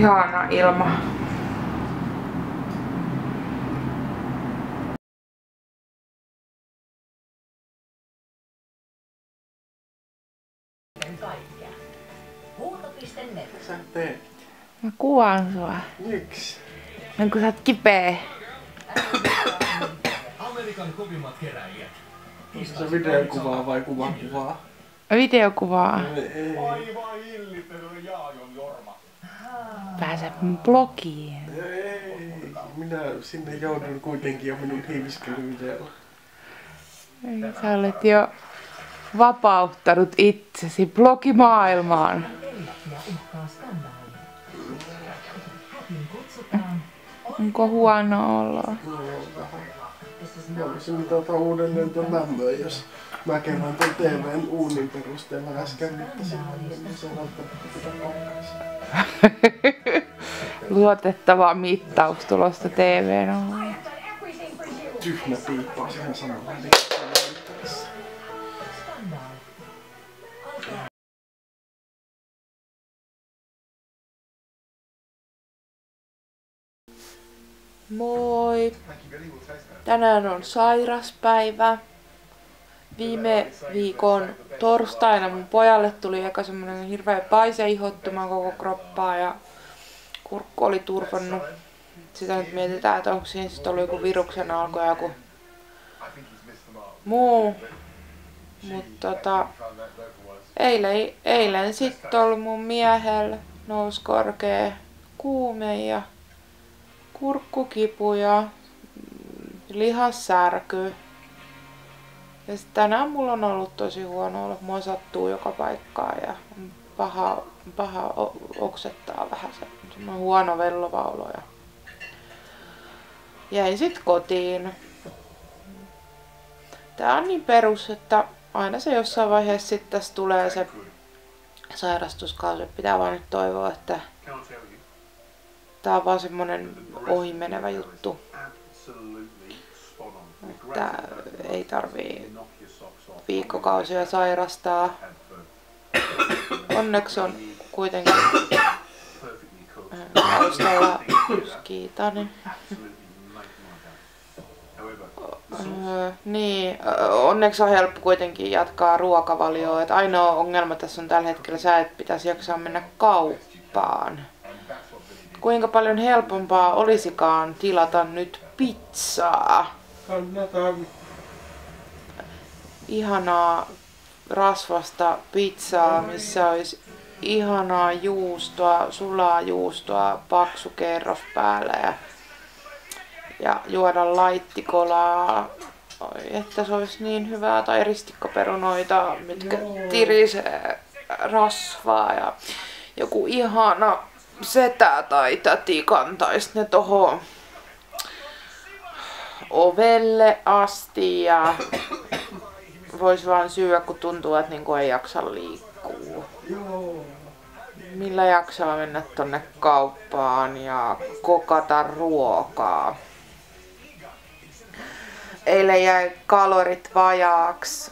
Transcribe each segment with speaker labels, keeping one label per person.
Speaker 1: Ihana ilma.
Speaker 2: Sä teet.
Speaker 1: Mä kuvaan sua.
Speaker 2: Miksi?
Speaker 1: Kun sä oot kipeä.
Speaker 3: Amerikan kovimmat keräilijät.
Speaker 2: Onko se videokuvaa vai kuvaa?
Speaker 1: Videokuvaa.
Speaker 2: Ei.
Speaker 3: Aivan hillitön Jaajon Jorma.
Speaker 1: Pääset mun blogiin.
Speaker 2: Ei. Minä sinne joudun kuitenkin jo minun hiiviskelyvideolla.
Speaker 1: Sä olet jo vapauttanut itsesi blogimaailmaan. Onko huono oloa?
Speaker 2: Mä voisin mitata uudelleen ton lämmön, jos mä kerran ton TVn uunin perusteella äsken mittasin, niin se välttämättä pitää paikkaansa.
Speaker 1: Luotettava mittaus tulosta TV:n alla.
Speaker 2: Tyhmä piippaa siihen samalla.
Speaker 1: Moi! Tänään on sairaspäivä. Viime viikon torstaina mun pojalle tuli eka semmonen hirveä paiseihottuma koko kroppaa ja kurkku oli turvannut. Sitä nyt mietitään, että onko siinä sit ollut joku viruksen alku ja joku muu. Mutta eilen sitten oli mun miehellä nousi korkea kuume ja kurkkukipu ja lihassärky. Ja sit tänään mulla on ollut tosi huono olo. Mua sattuu joka paikkaan ja paha oksettaa vähän se. On huono vellova olo. Ja jäin sit kotiin. Tää on niin perus, että aina se jossain vaiheessa sit tässä tulee se sairastuskausi. Pitää vaan nyt toivoa, että tää on vaan semmonen ohimenevä juttu. Että ei tarvii viikkokausia sairastaa. Onneksi on kuitenkin taustalla kiitainen. Niin, onneksi on helppo kuitenkin jatkaa ruokavalioa. Et ainoa ongelma tässä on tällä hetkellä se, että pitäisi jaksaa mennä kauppaan. Kuinka paljon helpompaa olisikaan tilata nyt pizzaa?
Speaker 2: Kannatan.
Speaker 1: Ihanaa rasvasta pizzaa, missä olisi ihanaa juustoa, sulaa juustoa, paksu kerros päällä ja juoda laittikolaa. Oi, että se olisi niin hyvää, tai ristikkoperunoita, mitkä tirisee rasvaa ja joku ihana setä tai täti kantaisi ne tohon ovelle asti ja vois vaan syödä, kun tuntuu, että niinku ei jaksa liikkua. Millä jaksaa mennä tonne kauppaan ja kokata ruokaa. Eilen jäi kalorit vajaaksi.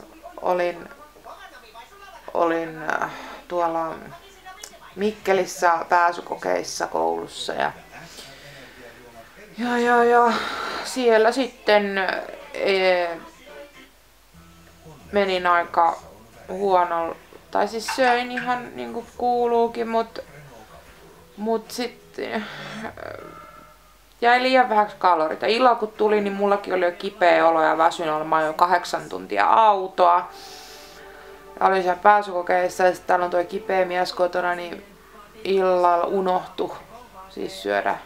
Speaker 1: Olin tuolla Mikkelissä pääsykokeissa koulussa ja siellä sitten menin aika huonolla, tai siis söin ihan niinku kuuluukin, mut sitten jäi liian vähäksi kalorit. Ja illalla kun tuli, niin mullakin oli jo kipeä olo ja väsyn olemaan jo 8 tuntia autoa. Ja olin siellä pääsykokeissa ja sitten täällä on toi kipeä mies kotona, niin illalla unohtui siis syödä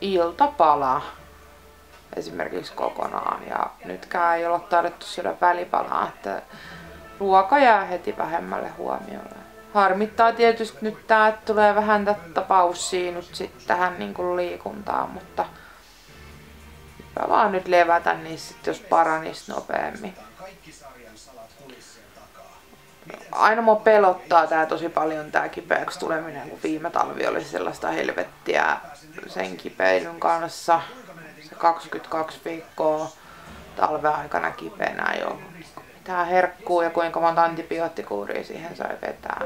Speaker 1: iltapala esimerkiksi kokonaan. Ja nytkään ei ole taidettu syödä välipalaa, että ruoka jää heti vähemmälle huomiolle. Harmittaa tietysti nyt tää, että tulee vähän tätä paussia nyt sit tähän niinku liikuntaan, mutta hyvä vaan nyt levätä niissä sit, jos paranis nopeammin. Aina mua pelottaa tää tosi paljon tää kipeäksi tuleminen, kun viime talvi oli sellaista helvettiä sen kipeilyn kanssa. Se 22 viikkoa talven aikana kipeänä jo. Tää herkkuu ja kuinka monta antibioottikuuria siihen sai vetää.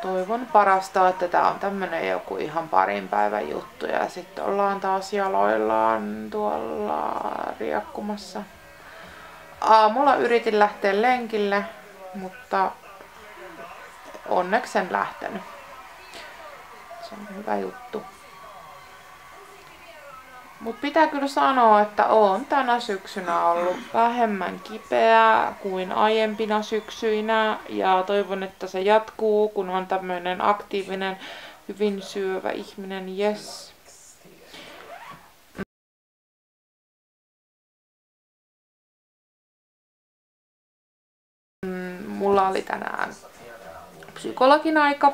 Speaker 1: toivon parasta, että tää on tämmönen joku ihan parin päivän juttu ja sitten ollaan taas jaloillaan tuolla riekkumassa. Aamulla yritin lähteä lenkille, mutta onneksi en lähtenyt. Se on hyvä juttu. Mut pitää kyllä sanoa, että on tänä syksynä ollut vähemmän kipeää kuin aiempina syksyinä ja toivon, että se jatkuu, kun on tämmöinen aktiivinen, hyvin syövä ihminen. Yes. Mulla oli tänään psykologin aika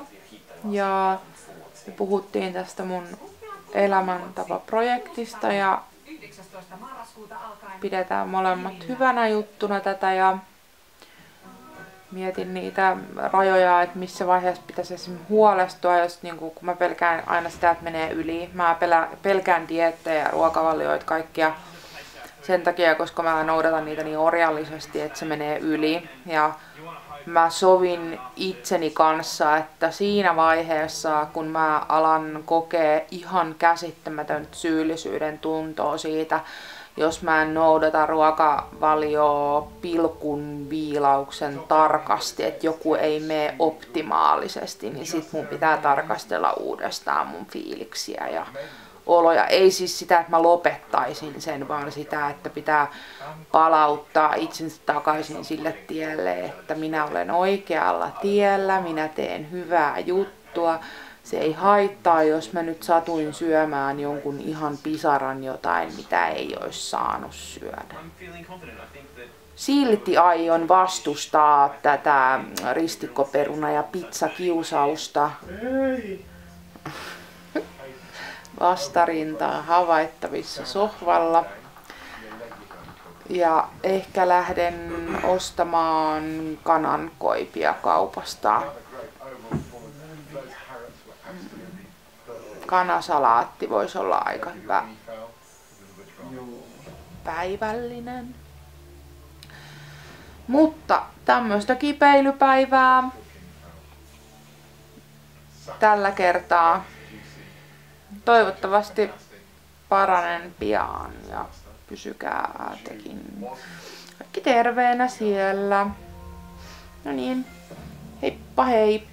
Speaker 1: ja me puhuttiin tästä mun elämäntapaprojektista ja pidetään molemmat hyvänä juttuna tätä ja mietin niitä rajoja, että missä vaiheessa pitäisi esimerkiksi huolestua, jos kun mä pelkään aina sitä, että menee yli. Mä pelkään dieettejä ja ruokavalioita kaikkia sen takia, koska mä noudatan niitä niin orjallisesti, että se menee yli. Ja mä sovin itseni kanssa, että siinä vaiheessa, kun mä alan kokea ihan käsittämätöntä syyllisyyden tuntoa siitä, jos mä en noudata ruokavalioa pilkun viilauksen tarkasti, että joku ei mene optimaalisesti, niin sit mun pitää tarkastella uudestaan mun fiiliksiä ja oloja. Ei siis sitä, että mä lopettaisin sen, vaan sitä, että pitää palauttaa itsensä takaisin sille tielle, että minä olen oikealla tiellä, minä teen hyvää juttua. Se ei haittaa, jos mä nyt satuin syömään jonkun ihan pisaran jotain, mitä ei olisi saanut syödä. Silti aion vastustaa tätä ristikkoperuna- ja pizzakiusausta. Vastarintaa havaittavissa sohvalla. Ja ehkä lähden ostamaan kanankoipia kaupasta. Kanasalaatti voisi olla aika hyvä päivällinen. Mutta tämmöistä kipeilypäivää tällä kertaa. Toivottavasti paranen pian ja pysykää tekin kaikki terveenä siellä. No niin, heippa hei!